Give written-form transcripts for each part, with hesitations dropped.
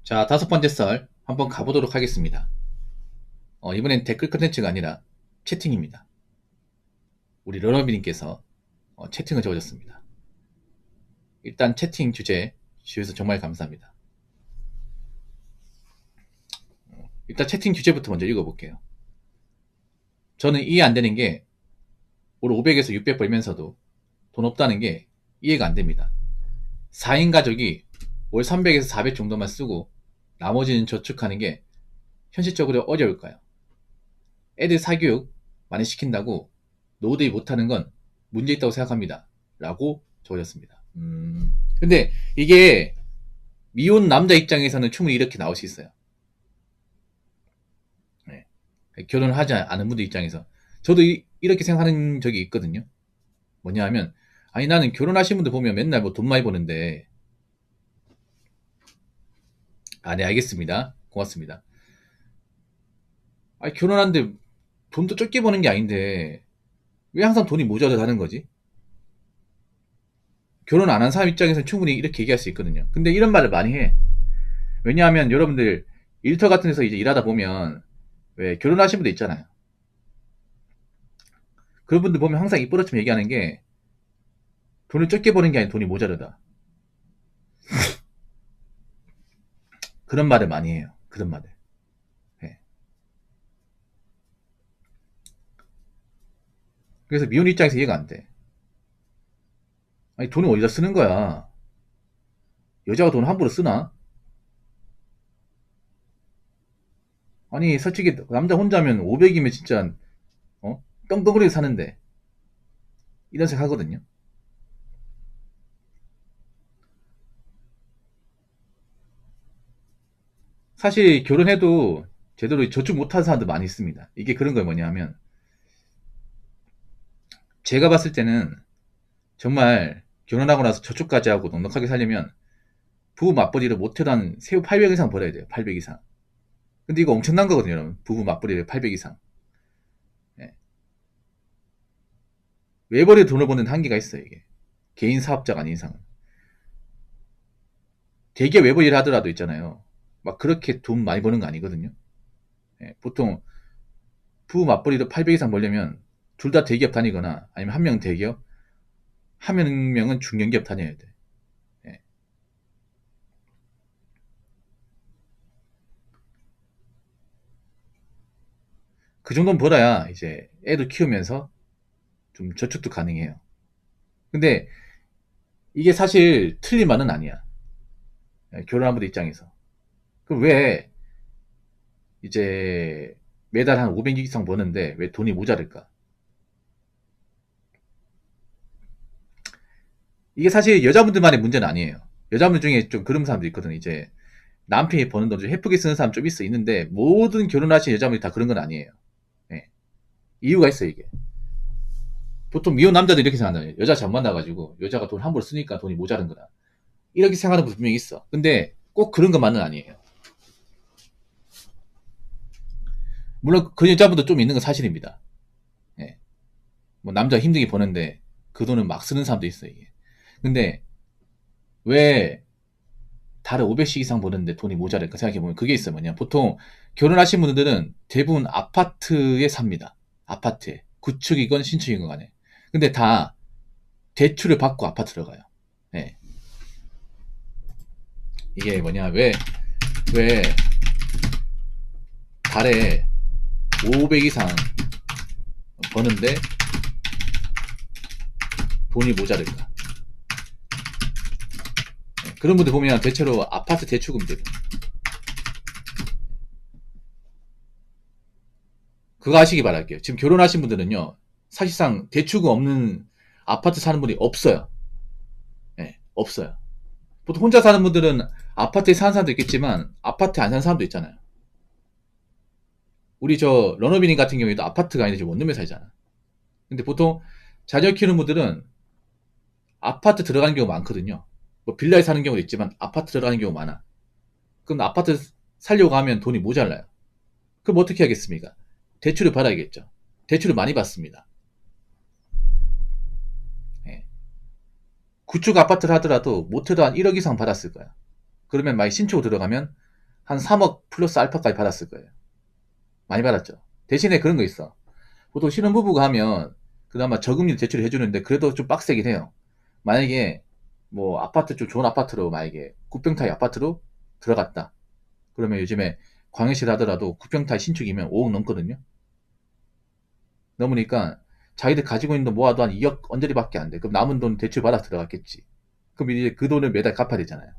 자, 다섯 번째 썰 한번 가보도록 하겠습니다. 이번엔 댓글 컨텐츠가 아니라 채팅입니다. 우리 러너비님께서 채팅을 적어줬습니다. 일단 채팅 주제 주셔서 정말 감사합니다. 일단 채팅 주제부터 먼저 읽어볼게요. 저는 이해 안 되는 게 올 500에서 600 벌면서도 돈 없다는 게 이해가 안 됩니다. 4인 가족이 월 300에서 400 정도만 쓰고 나머지는 저축하는 게 현실적으로 어려울까요? 애들 사교육 많이 시킨다고 노후대비 못하는 건 문제 있다고 생각합니다. 라고 적어졌습니다. 근데 이게 미혼 남자 입장에서는 충분히 이렇게 나올 수 있어요. 네. 결혼을 하지 않은 분들 입장에서. 저도 이렇게 생각하는 적이 있거든요. 뭐냐 하면, 아니 나는 결혼하신 분들 보면 맨날 뭐 돈 많이 버는데, 아, 네, 알겠습니다. 고맙습니다. 아니, 결혼하는데 돈도 적게 버는 게 아닌데, 왜 항상 돈이 모자라다는 거지? 결혼 안 한 사람 입장에서는 충분히 이렇게 얘기할 수 있거든요. 근데 이런 말을 많이 해. 왜냐하면 여러분들 일터 같은 데서 이제 일하다 보면 왜 결혼하신 분들 있잖아요. 그런 분들 보면 항상 입버릇처럼 얘기하는 게 돈을 적게 버는 게 아니라 돈이 모자르다. 그런 말을 많이 해요. 그런 말을. 네. 그래서 미혼 입장에서 이해가 안 돼. 아니 돈을 어디다 쓰는 거야? 여자가 돈을 함부로 쓰나? 아니 솔직히 남자 혼자면 500이면 진짜 떵떵거리게 사는데 이런 생각 하거든요. 사실 결혼해도 제대로 저축 못하는 사람도 많이 있습니다. 이게 그런 거 뭐냐 하면 제가 봤을 때는 정말 결혼하고 나서 저축까지 하고 넉넉하게 살려면 부부 맞벌이를 못해도 한 세후 800 이상 벌어야 돼요. 800 이상. 근데 이거 엄청난 거거든요, 여러분. 부부 맞벌이를 800 이상. 예. 외벌이 돈을 버는 한계가 있어요, 이게. 개인 사업자가 아닌 이상은. 대기업 외벌이를 하더라도 있잖아요. 막 그렇게 돈 많이 버는 거 아니거든요. 예. 보통 부부 맞벌이를 800 이상 벌려면 둘 다 대기업 다니거나 아니면 한 명 대기업, 한 명은 중견기업 다녀야 돼. 예. 그 정도는 벌어야 이제 애도 키우면서 좀 저축도 가능해요. 근데 이게 사실 틀린 말은 아니야. 예, 결혼한 분들 입장에서. 그럼 왜 이제 매달 한 500 이상 버는데 왜 돈이 모자랄까? 이게 사실 여자분들만의 문제는 아니에요. 여자분들 중에 좀 그런 사람도 있거든. 이제 남편이 버는 돈 좀 헤프게 쓰는 사람 좀 있는데 모든 결혼하신 여자분들이 다 그런 건 아니에요. 예. 이유가 있어요, 이게. 보통 미혼 남자들 이렇게 생각하잖아요. 여자 잘 만나가지고 여자가 돈 함부로 쓰니까 돈이 모자른 거다. 이렇게 생각하는 분들 분명히 있어. 근데 꼭 그런 것만은 아니에요. 물론 그 여자분도 좀 있는 건 사실입니다. 예. 뭐 남자 힘들게 버는데 그 돈을 막 쓰는 사람도 있어요, 이게. 근데 왜 달에 500씩 이상 버는데 돈이 모자랄까 생각해보면 그게 있어요. 뭐냐. 보통 결혼하신 분들은 대부분 아파트에 삽니다. 아파트에. 구축이건 신축이건 간에. 근데 다 대출을 받고 아파트 들어가요. 예. 이게 뭐냐. 왜 달에 500 이상 버는데 돈이 모자랄까. 예. 그런 분들 보면 대체로 아파트 대출금들. 그거 아시기 바랄게요. 지금 결혼하신 분들은요, 사실상 대출금 없는 아파트 사는 분이 없어요. 예, 없어요. 보통 혼자 사는 분들은 아파트에 사는 사람도 있겠지만, 아파트에 안 사는 사람도 있잖아요. 우리 저 러너비님 같은 경우에도 아파트가 아니라 지금 원룸에 살잖아. 근데 보통 자녀 키우는 분들은 아파트 들어가는 경우가 많거든요. 뭐 빌라에 사는 경우도 있지만 아파트 들어가는 경우가 많아. 그럼 아파트 살려고 하면 돈이 모자라요. 그럼 어떻게 하겠습니까? 대출을 받아야겠죠. 대출을 많이 받습니다. 예. 구축 아파트를 하더라도 못해도 한 1억 이상 받았을 거야. 그러면 만약 신축으로 들어가면 한 3억 플러스 알파까지 받았을 거예요. 많이 받았죠. 대신에 그런 거 있어. 보통 신혼부부가 하면 그나마 저금리로 대출을 해주는데 그래도 좀 빡세긴 해요. 만약에 뭐 아파트 좀 좋은 아파트로 만약에 9평타입 아파트로 들어갔다. 그러면 요즘에 광역시를 하더라도 9평타입 신축이면 5억 넘거든요. 넘으니까 자기들 가지고 있는 돈 모아도 한 2억 언저리밖에 안 돼. 그럼 남은 돈 대출 받아 들어갔겠지. 그럼 이제 그 돈을 매달 갚아야 되잖아요.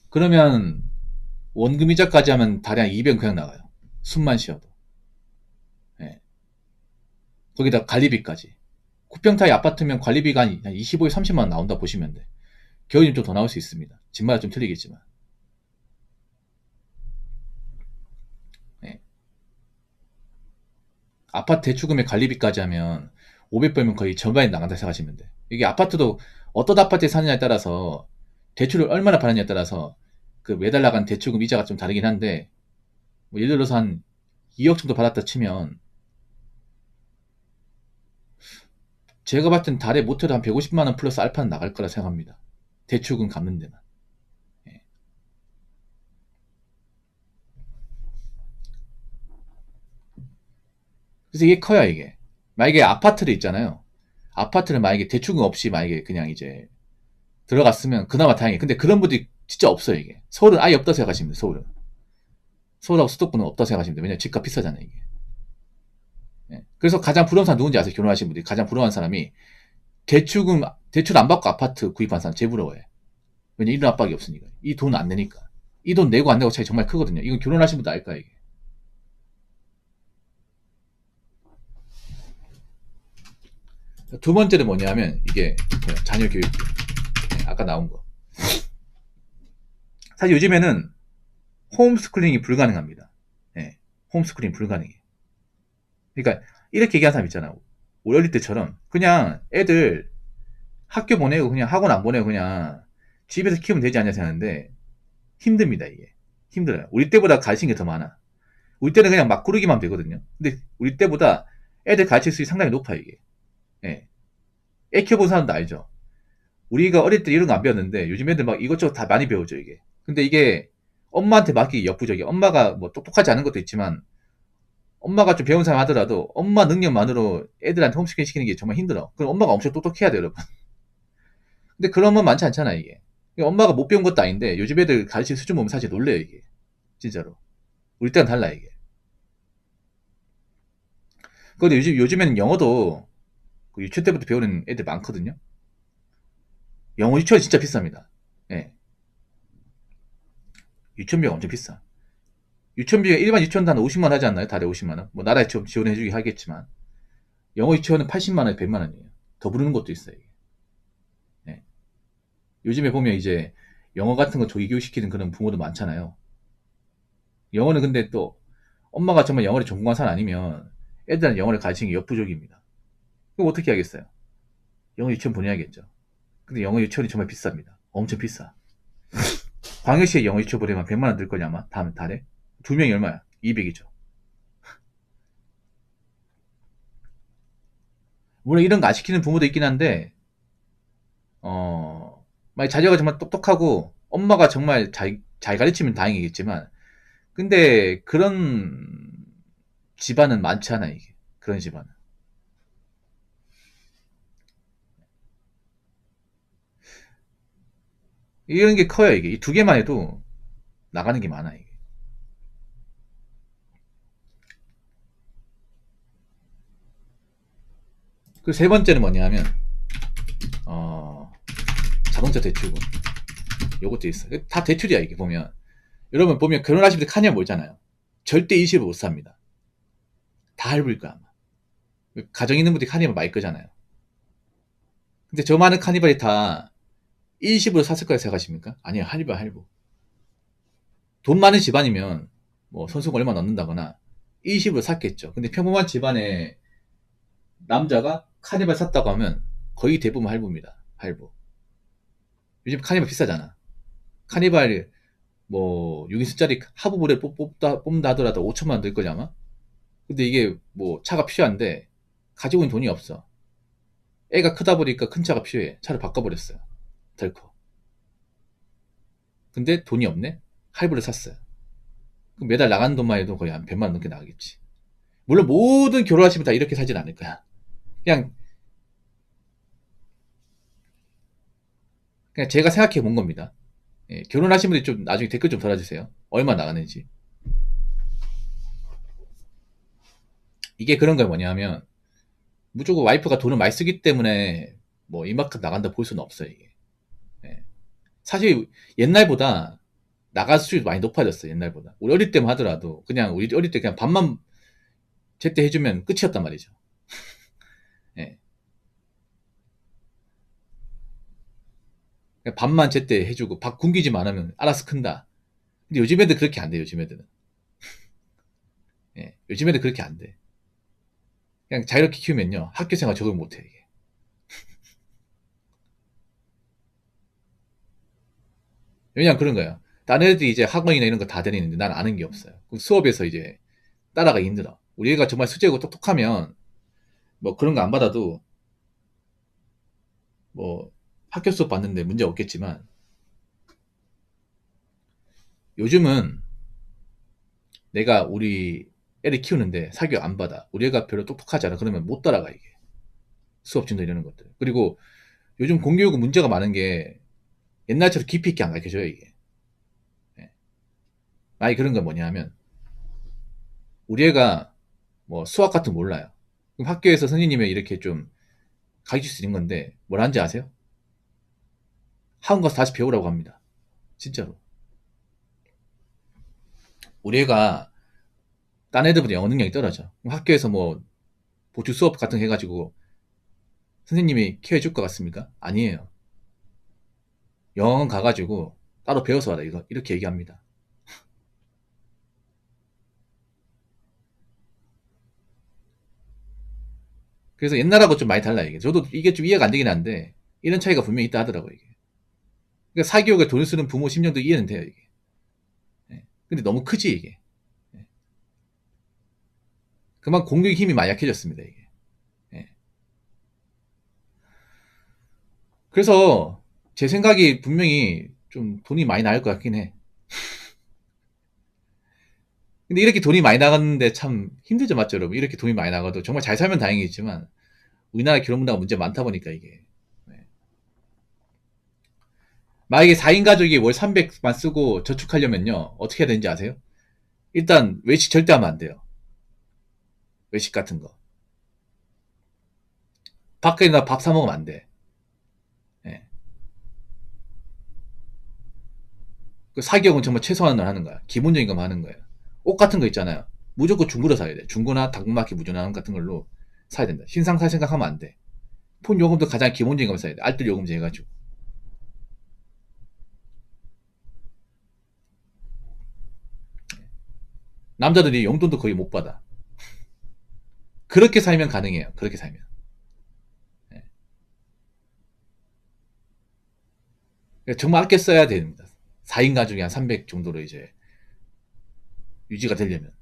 그러면 원금 이자까지 하면 달에 한 200은 그냥 나가요. 숨만 쉬어도. 예. 거기다 관리비까지. 9평타입 아파트면 관리비가 한 25에 30만 원 나온다 보시면 돼. 겨울이면 좀 더 나올 수 있습니다. 집마다 좀 틀리겠지만. 예. 아파트 대출금의 관리비까지 하면 500 벌면 거의 절반이 나간다 생각하시면 돼. 이게 아파트도 어떤 아파트에 사느냐에 따라서 대출을 얼마나 받느냐에 따라서 그 매달 나간 대출금 이자가 좀 다르긴 한데 뭐 예를 들어서 한 2억 정도 받았다 치면 제가 봤을 땐 달에 못해도 한 150만 원 플러스 알파는 나갈 거라 생각합니다. 대출금 갚는 데만. 예. 그래서 이게 커요, 이게. 만약에 아파트를 있잖아요. 아파트를 만약에 대출금 없이 만약에 그냥 이제 들어갔으면 그나마 다행이에요. 근데 그런 분들이 진짜 없어요, 이게. 서울은 아예 없다 생각하시면 돼요, 서울은. 서울하고 수도권은 없다 생각하시면 돼요. 왜냐면 집값 비싸잖아요, 이게. 예. 그래서 가장 부러운 사람 누군지 아세요? 결혼하신 분들이 가장 부러워하는 사람이 대출 안 받고 아파트 구입한 사람 제일 부러워해. 왜냐면 이런 압박이 없으니까. 이 돈 안 내니까. 이 돈 내고 안 내고 차이 정말 크거든요. 이건 결혼하신 분도 알까, 이게. 두 번째는 뭐냐면, 이게, 자녀 교육. 예, 아까 나온 거. 사실 요즘에는 홈스쿨링이 불가능합니다. 예, 홈스쿨링 불가능해. 그러니까, 이렇게 얘기하는 사람 있잖아. 우리 어릴 때처럼, 그냥 애들 학교 보내고, 그냥 학원 안 보내고, 그냥 집에서 키우면 되지 않냐 생각하는데, 힘듭니다, 이게. 힘들어요. 우리 때보다 가르치는 게 더 많아. 우리 때는 그냥 막 구르기만 하면 되거든요. 근데 우리 때보다 애들 가르칠 수 있는 상당히 높아, 이게. 예. 애 키워본 사람도 알죠. 우리가 어릴 때 이런 거 안 배웠는데 요즘 애들 막 이것저것 다 많이 배우죠, 이게. 근데 이게 엄마한테 맡기기 역부족이야. 엄마가 뭐 똑똑하지 않은 것도 있지만 엄마가 좀 배운 사람 하더라도 엄마 능력만으로 애들한테 홈스쿨링 시키는 게 정말 힘들어. 그럼 엄마가 엄청 똑똑해야 돼요, 여러분. 근데 그런 건 많지 않잖아, 이게. 엄마가 못 배운 것도 아닌데 요즘 애들 가르칠 수준 보면 사실 놀래요, 이게. 진짜로. 우리 때랑 달라, 이게. 근데 요즘에는 영어도 그 유치원 때부터 배우는 애들 많거든요. 영어 유치원 진짜 비쌉니다. 예. 유치원비가 엄청 비싸. 유치원비가 일반 유치원도 한 50만 원 하지 않나요? 달에 50만 원? 뭐 나라에 좀 지원해주긴 하겠지만 영어 유치원은 80만 원, 100만 원이에요. 더 부르는 것도 있어요. 이게. 예. 요즘에 보면 이제 영어 같은 거 조기 교육시키는 그런 부모도 많잖아요. 영어는 근데 또 엄마가 정말 영어를 전공한 사람 아니면 애들한테 영어를 가르치는 게 역부족입니다. 그럼 어떻게 하겠어요? 영어 유치원 보내야겠죠. 근데 영어 유치원이 정말 비쌉니다. 엄청 비싸. 광역시에 영어 유치원 보내면 100만 원 들 거냐 아마 다음 달에? 두 명이 얼마야? 200이죠. 물론 이런 거 안 시키는 부모도 있긴 한데 만약 자녀가 정말 똑똑하고 엄마가 정말 잘 가르치면 다행이겠지만 근데 그런 집안은 많지 않아 이게. 그런 집안은. 이런 게 커요 이게. 이 두 개만 해도 나가는 게 많아 이게. 그 세 번째는 뭐냐면 어, 자동차 대출금. 요것도 있어. 다 대출이야 이게 보면. 여러분 보면 결혼하실 때 카니발 몰잖아요. 절대 일시불 못 삽니다. 다 할부일 거야 아마. 가정 있는 분들이 카니발 많이 끄잖아요. 근데 저 많은 카니발이 다 일시불로 샀을 거라 생각하십니까? 아니요, 할부, 할부. 돈 많은 집안이면 뭐 선수가 얼마 넣는다거나 일시불로 샀겠죠. 근데 평범한 집안에 남자가 카니발 샀다고 하면 거의 대부분 할부입니다. 할부. 요즘 카니발 비싸잖아. 카니발 뭐 6인승짜리 하부모델 뽑다 하더라도 5천만 원 들 거냐 아마? 근데 이게 뭐 차가 필요한데 가지고 있는 돈이 없어. 애가 크다 보니까 큰 차가 필요해. 차를 바꿔버렸어요. 덜컥. 근데 돈이 없네? 할부를 샀어요. 그럼 매달 나가는 돈만 해도 거의 한 100만 원 넘게 나가겠지. 물론 모든 결혼하시면 다 이렇게 살진 않을 거야. 그냥, 그냥 제가 생각해 본 겁니다. 예, 결혼하신 분들 좀 나중에 댓글 좀 달아주세요. 얼마 나가는지. 이게 그런 거예요. 뭐냐면, 무조건 와이프가 돈을 많이 쓰기 때문에 뭐 이만큼 나간다 볼 수는 없어요, 이게. 예. 사실 옛날보다 나갈 수율이 많이 높아졌어요, 옛날보다. 우리 어릴 때만 하더라도 그냥 우리 어릴 때 그냥 밥만 제때 해주면 끝이었단 말이죠. 예. 그냥 밥만 제때 해주고 밥 굶기지만 않으면 알아서 큰다. 근데 요즘 애들 그렇게 안 돼, 요즘 애들은. 예. 요즘 애들 그렇게 안 돼. 그냥 자유롭게 키우면요. 학교 생활 적응 못 해, 이게. 왜냐면 그런 거예요. 다른 애들이 이제 학원이나 이런 거 다 다니는데 난 아는 게 없어요. 그럼 수업에서 이제 따라가기 힘들어. 우리 애가 정말 수제고 똑똑하면 뭐 그런 거 안 받아도 뭐 학교 수업 받는데 문제 없겠지만 요즘은 내가 우리 애를 키우는데 사교육 안 받아. 우리 애가 별로 똑똑하지 않아. 그러면 못 따라가, 이게. 수업 진도 이러는 것들. 그리고 요즘 공교육은 문제가 많은 게 옛날처럼 깊이 있게 안 가르쳐줘요, 이게. 예. 아니, 그런 건 뭐냐 하면 우리 애가 뭐 수학 같은 거 몰라요. 그럼 학교에서 선생님이 이렇게 좀 가르칠 수 있는 건데 뭘 하는지 아세요? 학원 가서 다시 배우라고 합니다. 진짜로. 우리 애가 딴 애들보다 영어 능력이 떨어져. 그럼 학교에서 뭐 보충 수업 같은 거 해가지고 선생님이 케어해 줄 것 같습니까? 아니에요. 영어는 가가지고 따로 배워서 와라, 이거 이렇게 얘기합니다. 그래서 옛날하고 좀 많이 달라요, 이게. 저도 이게 좀 이해가 안 되긴 한데 이런 차이가 분명히 있다 하더라고요, 이게. 그러니까 사교육에 돈을 쓰는 부모 심정도 이해는 돼요, 이게. 예. 근데 너무 크지, 이게. 예. 그만 공격의 힘이 많이 약해졌습니다, 이게. 예. 그래서 제 생각이 분명히 좀 돈이 많이 나갈 것 같긴 해. 근데 이렇게 돈이 많이 나갔는데 참 힘들죠, 맞죠, 여러분? 이렇게 돈이 많이 나가도 정말 잘 살면 다행이지만 우리나라 결혼 문화가 문제 많다 보니까 이게. 네. 만약에 4인 가족이 월 300만 쓰고 저축하려면요, 어떻게 해야 되는지 아세요? 일단 외식 절대 하면 안 돼요. 외식 같은 거. 밖에 나 밥 사 먹으면 안 돼. 예. 그 사기업은 정말 최소한을 하는 거야. 기본적인 것만 하는 거예요. 옷 같은 거 있잖아요. 무조건 중고로 사야 돼. 중고나 당근마켓 무전함 같은 걸로 사야 된다. 신상 살 생각하면 안 돼. 폰 요금도 가장 기본적인 거 사야 돼. 알뜰 요금제 해가지고. 남자들이 용돈도 거의 못 받아. 그렇게 살면 가능해요. 그렇게 살면. 예. 그러니까 정말 아껴 써야 됩니다. 4인 가족이 한 300 정도로 이제 유지가 되려면.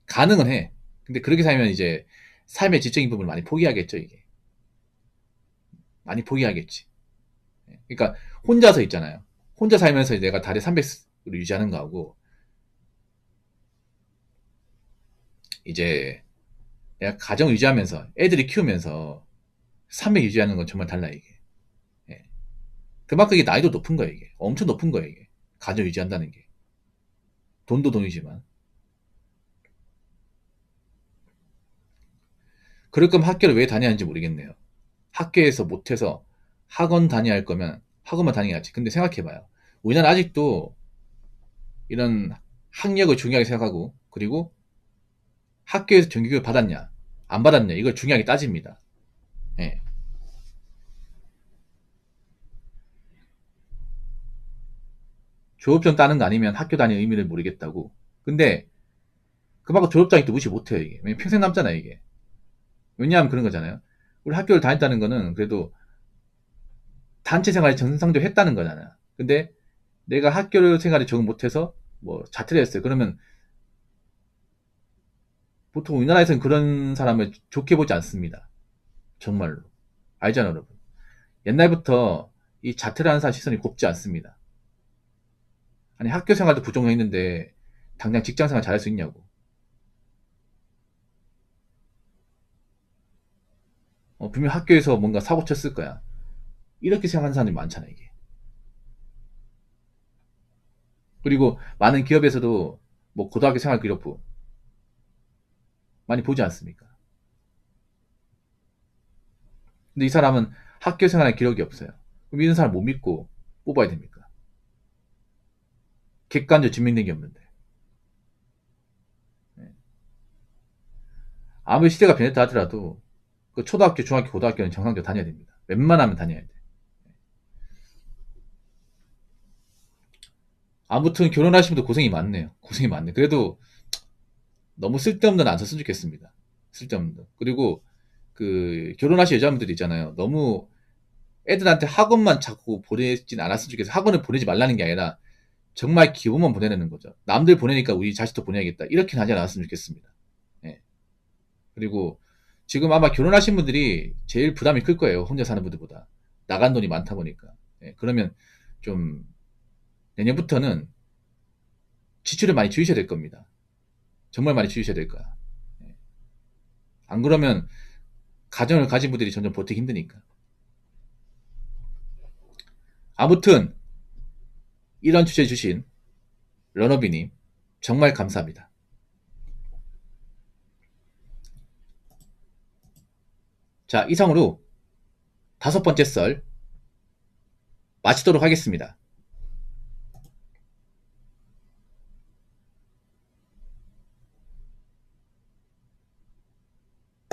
가능은 해. 근데 그렇게 살면 이제 삶의 지적인 부분을 많이 포기하겠죠, 이게. 많이 포기하겠지. 예. 그러니까 혼자서 있잖아요. 혼자 살면서 내가 달에 300으로 유지하는 거하고 이제 내가 가정 유지하면서 애들이 키우면서 300 유지하는 건 정말 달라, 이게. 예. 그만큼 이게 나이도 높은 거예요, 이게. 엄청 높은 거예요, 이게. 가정 유지한다는 게. 돈도 돈이지만. 그럴 거면 학교를 왜 다녀야 하는지 모르겠네요. 학교에서 못해서 학원 다녀야 할 거면 학원만 다녀야지. 근데 생각해봐요. 우리나라 아직도 이런 학력을 중요하게 생각하고, 그리고 학교에서 정규교육 받았냐, 안 받았냐, 이걸 중요하게 따집니다. 예. 졸업증 따는 거 아니면 학교 다니는 의미를 모르겠다고. 근데 그만큼 졸업장이 또 무시 못해요, 이게. 왜냐면 평생 남잖아요, 이게. 왜냐하면 그런 거잖아요. 우리 학교를 다녔다는 거는 그래도 단체 생활에 정상적으로 했다는 거잖아요. 근데 내가 학교 생활에 적응 못해서 뭐 자퇴를 했어요. 그러면 보통 우리나라에서는 그런 사람을 좋게 보지 않습니다. 정말로. 알잖아요, 여러분. 옛날부터 이 자퇴를 하는 사람 시선이 곱지 않습니다. 아니 학교 생활도 부족했는데 당장 직장 생활 잘할 수 있냐고. 분명 학교에서 뭔가 사고 쳤을 거야. 이렇게 생각하는 사람이 많잖아 이게. 그리고 많은 기업에서도 뭐 고등학교 생활 기록부 많이 보지 않습니까? 근데 이 사람은 학교 생활의 기록이 없어요. 그럼 이런 사람 못 믿고 뽑아야 됩니까? 객관적으로 증명된 게 없는데. 네. 아무리 시대가 변했다 하더라도 그 초등학교, 중학교, 고등학교는 정상적으로 다녀야 됩니다. 웬만하면 다녀야 돼. 아무튼 결혼하신 분들 고생이 많네요. 고생이 많네. 그래도 너무 쓸데없는 안 썼으면 좋겠습니다. 쓸데없는 거. 그리고 그 결혼하신 여자분들 있잖아요. 너무 애들한테 학원만 자꾸 보내진 않았으면 좋겠어요. 학원을 보내지 말라는 게 아니라 정말 기본만 보내는 거죠. 남들 보내니까 우리 자식도 보내야겠다. 이렇게는 하지 않았으면 좋겠습니다. 예. 그리고 지금 아마 결혼하신 분들이 제일 부담이 클 거예요. 혼자 사는 분들보다. 나간 돈이 많다 보니까. 예. 그러면 좀 내년부터는 지출을 많이 줄이셔야 될 겁니다. 정말 많이 줄이셔야 될 거야. 예. 안 그러면 가정을 가진 분들이 점점 버티기 힘드니까. 아무튼 이런 주제 주신 러너비님 정말 감사합니다. 자, 이상으로 5번째 썰 마치도록 하겠습니다.